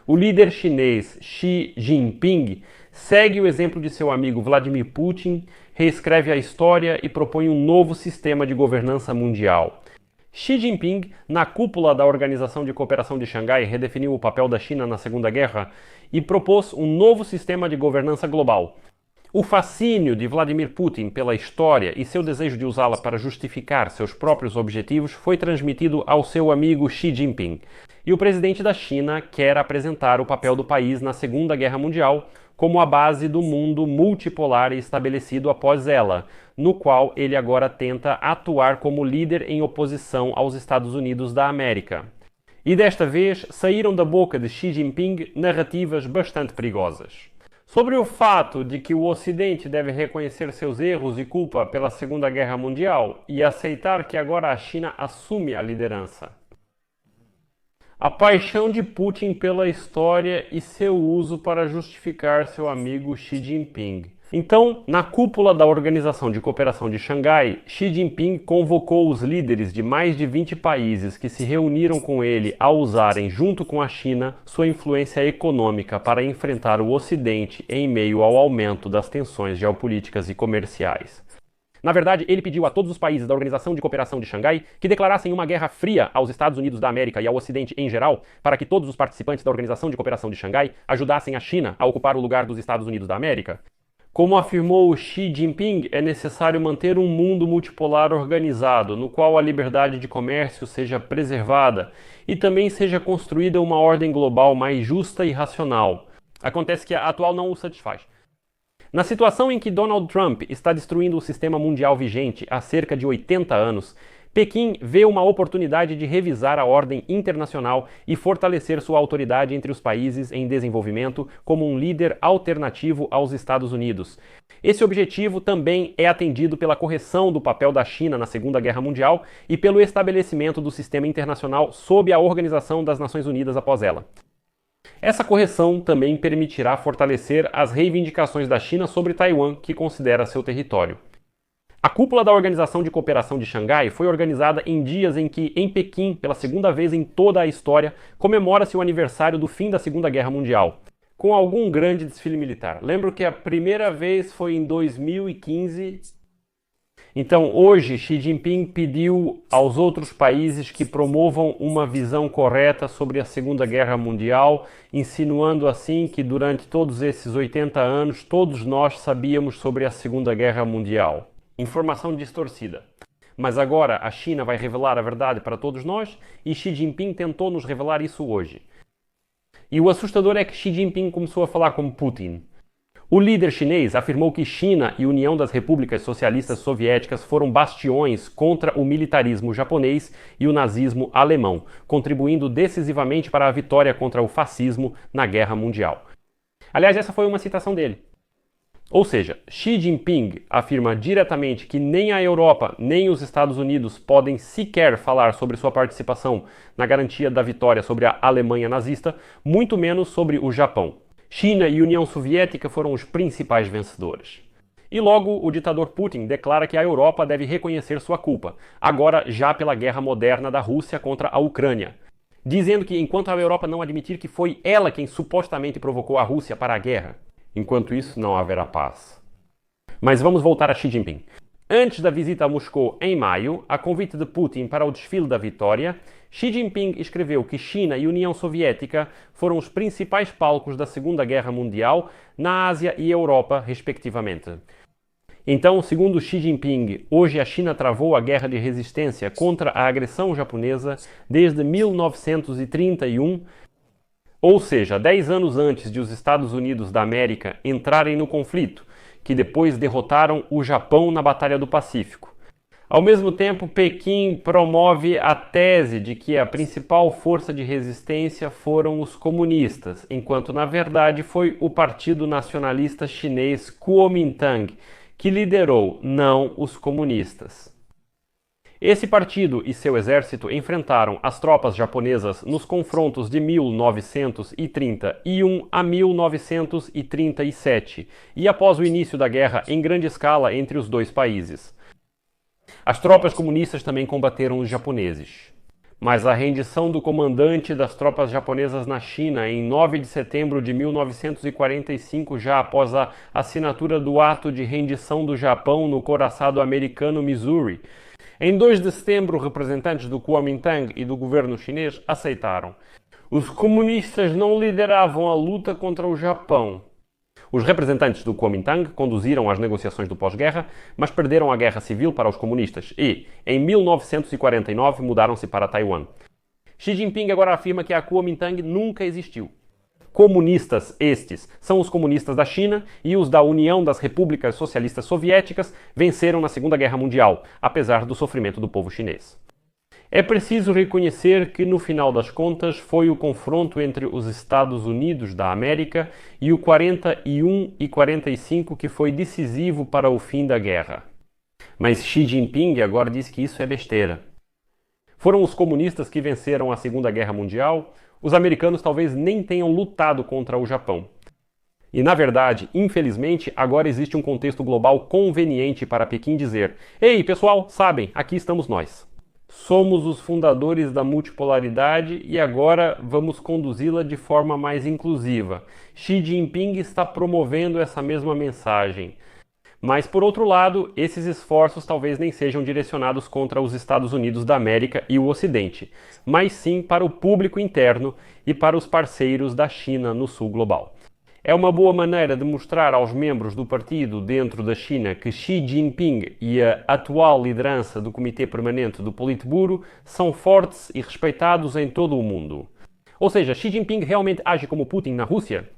O líder chinês Xi Jinping segue o exemplo de seu amigo Vladimir Putin, reescreve a história e propõe um novo sistema de governança mundial. Xi Jinping, na cúpula da Organização de Cooperação de Xangai, redefiniu o papel da China na Segunda Guerra e propôs um novo sistema de governança global. O fascínio de Vladimir Putin pela história e seu desejo de usá-la para justificar seus próprios objetivos foi transmitido ao seu amigo Xi Jinping. E o presidente da China quer apresentar o papel do país na Segunda Guerra Mundial como a base do mundo multipolar estabelecido após ela, no qual ele agora tenta atuar como líder em oposição aos Estados Unidos da América. E desta vez saíram da boca de Xi Jinping narrativas bastante perigosas. Sobre o fato de que o Ocidente deve reconhecer seus erros e culpa pela Segunda Guerra Mundial e aceitar que agora a China assume a liderança. A paixão de Putin pela história e seu uso para justificar seu amigo Xi Jinping. Então, na cúpula da Organização de Cooperação de Xangai, Xi Jinping convocou os líderes de mais de 20 países que se reuniram com ele a usarem, junto com a China, sua influência econômica para enfrentar o Ocidente em meio ao aumento das tensões geopolíticas e comerciais. Na verdade, ele pediu a todos os países da Organização de Cooperação de Xangai que declarassem uma guerra fria aos Estados Unidos da América e ao Ocidente em geral, para que todos os participantes da Organização de Cooperação de Xangai ajudassem a China a ocupar o lugar dos Estados Unidos da América. Como afirmou Xi Jinping, é necessário manter um mundo multipolar organizado, no qual a liberdade de comércio seja preservada e também seja construída uma ordem global mais justa e racional. Acontece que a atual não o satisfaz. Na situação em que Donald Trump está destruindo o sistema mundial vigente há cerca de 80 anos, Pequim vê uma oportunidade de revisar a ordem internacional e fortalecer sua autoridade entre os países em desenvolvimento como um líder alternativo aos Estados Unidos. Esse objetivo também é atendido pela correção do papel da China na Segunda Guerra Mundial e pelo estabelecimento do sistema internacional sob a Organização das Nações Unidas após ela. Essa correção também permitirá fortalecer as reivindicações da China sobre Taiwan, que considera seu território. A cúpula da Organização de Cooperação de Xangai foi organizada em dias em que, em Pequim, pela segunda vez em toda a história, comemora-se o aniversário do fim da Segunda Guerra Mundial, com algum grande desfile militar. Lembro que a primeira vez foi em 2015. Então, hoje, Xi Jinping pediu aos outros países que promovam uma visão correta sobre a Segunda Guerra Mundial, insinuando assim que durante todos esses 80 anos, todos nós sabíamos sobre a Segunda Guerra Mundial. Informação distorcida. Mas agora a China vai revelar a verdade para todos nós e Xi Jinping tentou nos revelar isso hoje. E o assustador é que Xi Jinping começou a falar como Putin. O líder chinês afirmou que China e União das Repúblicas Socialistas Soviéticas foram bastiões contra o militarismo japonês e o nazismo alemão, contribuindo decisivamente para a vitória contra o fascismo na Guerra Mundial. Aliás, essa foi uma citação dele. Ou seja, Xi Jinping afirma diretamente que nem a Europa nem os Estados Unidos podem sequer falar sobre sua participação na garantia da vitória sobre a Alemanha nazista, muito menos sobre o Japão. China e União Soviética foram os principais vencedores. E logo o ditador Putin declara que a Europa deve reconhecer sua culpa, agora já pela guerra moderna da Rússia contra a Ucrânia, dizendo que enquanto a Europa não admitir que foi ela quem supostamente provocou a Rússia para a guerra, enquanto isso, não haverá paz. Mas vamos voltar a Xi Jinping. Antes da visita a Moscou em maio, a convite de Putin para o desfile da vitória, Xi Jinping escreveu que China e União Soviética foram os principais palcos da Segunda Guerra Mundial na Ásia e Europa, respectivamente. Então, segundo Xi Jinping, hoje a China travou a guerra de resistência contra a agressão japonesa desde 1931, ou seja, 10 anos antes de os Estados Unidos da América entrarem no conflito, que depois derrotaram o Japão na Batalha do Pacífico. Ao mesmo tempo, Pequim promove a tese de que a principal força de resistência foram os comunistas, enquanto na verdade foi o Partido Nacionalista Chinês Kuomintang, que liderou, não os comunistas. Esse partido e seu exército enfrentaram as tropas japonesas nos confrontos de 1931 a 1937 e após o início da guerra em grande escala entre os dois países. As tropas comunistas também combateram os japoneses. Mas a rendição do comandante das tropas japonesas na China em 9 de setembro de 1945, já após a assinatura do ato de rendição do Japão no couraçado americano Missouri. Em 2 de setembro, representantes do Kuomintang e do governo chinês aceitaram. Os comunistas não lideravam a luta contra o Japão. Os representantes do Kuomintang conduziram as negociações do pós-guerra, mas perderam a guerra civil para os comunistas e, em 1949, mudaram-se para Taiwan. Xi Jinping agora afirma que a Kuomintang nunca existiu. Comunistas estes são os comunistas da China e os da União das Repúblicas Socialistas Soviéticas venceram na Segunda Guerra Mundial, apesar do sofrimento do povo chinês. É preciso reconhecer que, no final das contas, foi o confronto entre os Estados Unidos da América e o 41 e 45 que foi decisivo para o fim da guerra. Mas Xi Jinping agora diz que isso é besteira. Foram os comunistas que venceram a Segunda Guerra Mundial, os americanos talvez nem tenham lutado contra o Japão. E, na verdade, infelizmente, agora existe um contexto global conveniente para Pequim dizer: "Ei, pessoal, sabem, aqui estamos nós. Somos os fundadores da multipolaridade e agora vamos conduzi-la de forma mais inclusiva." Xi Jinping está promovendo essa mesma mensagem. Mas, por outro lado, esses esforços talvez nem sejam direcionados contra os Estados Unidos da América e o Ocidente, mas sim para o público interno e para os parceiros da China no sul global. É uma boa maneira de mostrar aos membros do partido dentro da China que Xi Jinping e a atual liderança do Comitê Permanente do Politburo são fortes e respeitados em todo o mundo. Ou seja, Xi Jinping realmente age como Putin na Rússia?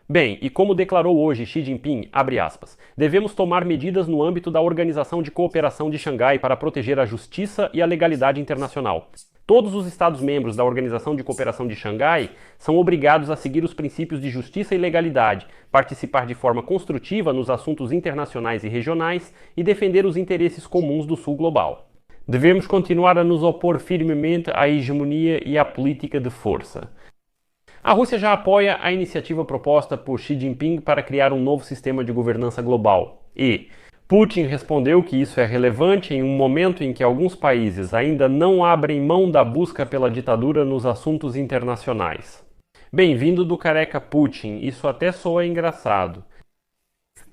Bem, e como declarou hoje Xi Jinping, abre aspas, devemos tomar medidas no âmbito da Organização de Cooperação de Xangai para proteger a justiça e a legalidade internacional. Todos os Estados-membros da Organização de Cooperação de Xangai são obrigados a seguir os princípios de justiça e legalidade, participar de forma construtiva nos assuntos internacionais e regionais e defender os interesses comuns do Sul global. Devemos continuar a nos opor firmemente à hegemonia e à política de força. A Rússia já apoia a iniciativa proposta por Xi Jinping para criar um novo sistema de governança global. E Putin respondeu que isso é relevante em um momento em que alguns países ainda não abrem mão da busca pela ditadura nos assuntos internacionais. Bem-vindo do careca Putin, isso até soa engraçado.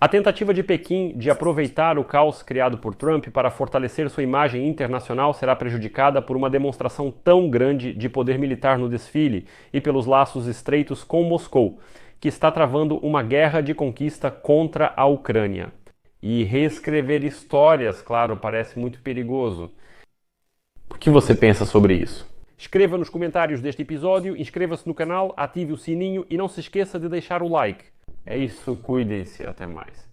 A tentativa de Pequim de aproveitar o caos criado por Trump para fortalecer sua imagem internacional será prejudicada por uma demonstração tão grande de poder militar no desfile e pelos laços estreitos com Moscou, que está travando uma guerra de conquista contra a Ucrânia. E reescrever histórias, claro, parece muito perigoso. O que você pensa sobre isso? Escreva nos comentários deste episódio, inscreva-se no canal, ative o sininho e não se esqueça de deixar o like. É isso, cuidem-se, até mais.